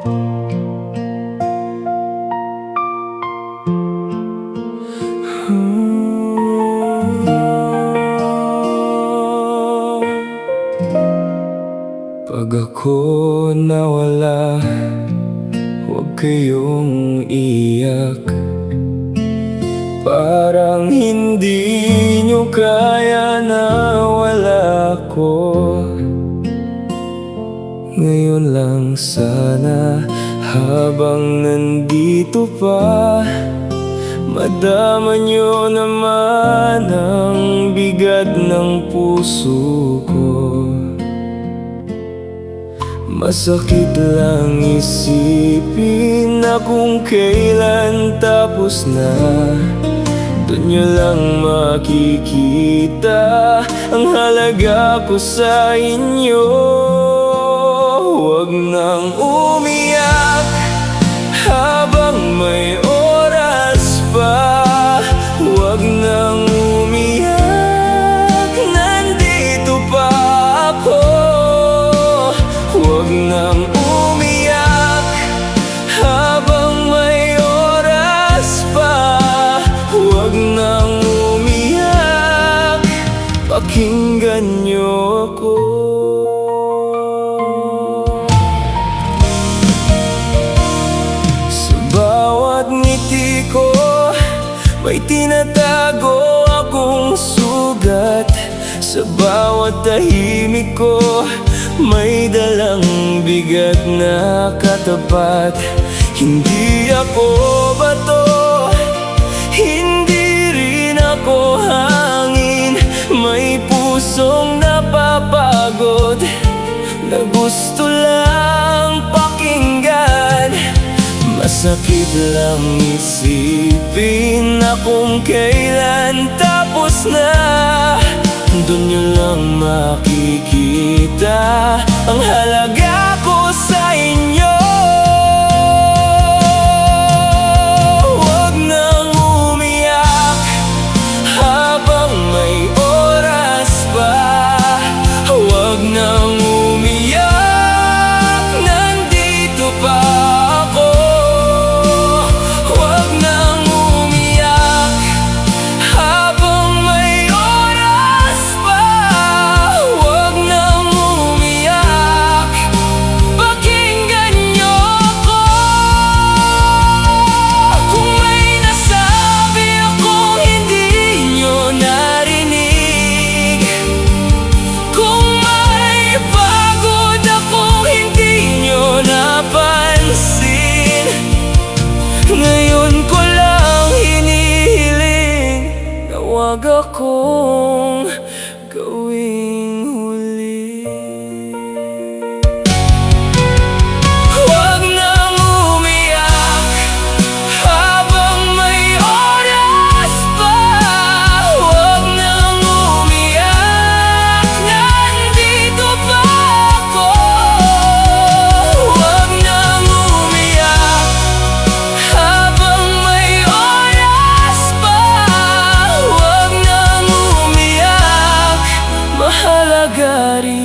Pag ako nawala, huwag kayong iyak. Parang hindi nyo kaya na wala ko. Ngayon lang sana, habang nandito pa, madama nyo naman ang bigat ng puso ko. Masakit lang isipin na kung kailan tapos na, doon nyo lang makikita ang halaga ko sa inyo. Huwag nang umiyak habang may oras pa. Huwag nang umiyak, nandito pa ako. Huwag nang umiyak habang may oras pa. Huwag nang umiyak, pakinggan niyo ko. Sa bawat ngiti ko, may tinatago akong sugat. Sa bawat tahimik ko, may dalang bigat na katapat. Hindi ako bato, hindi rin ako hangin. May pusong napapagod na gusto lang pakinggan. Masakit lang isipin na kung kailan tapos na, doon nyo lang makikita ang halaga ko sa inyo. Huwag nang umiyak habang may oras pa. Huwag nang umiyak, nandito pa ako. Huwag nang umiyak habang may oras pa. Huwag nang umiyak, pakinggan niyo ako. Kung may nasabi akong hindi niyo narinig, kung may pagod akong hindi niyo napansin, ngayon ko lang hinihiling na huwag akong gawing huli. Huwag nang umiyak habang may oras pa. Huwag nang umiyak, nandito pa ako. Huwag nang umiyak habang may oras pa. Huwag nang umiyak, mahalaga rin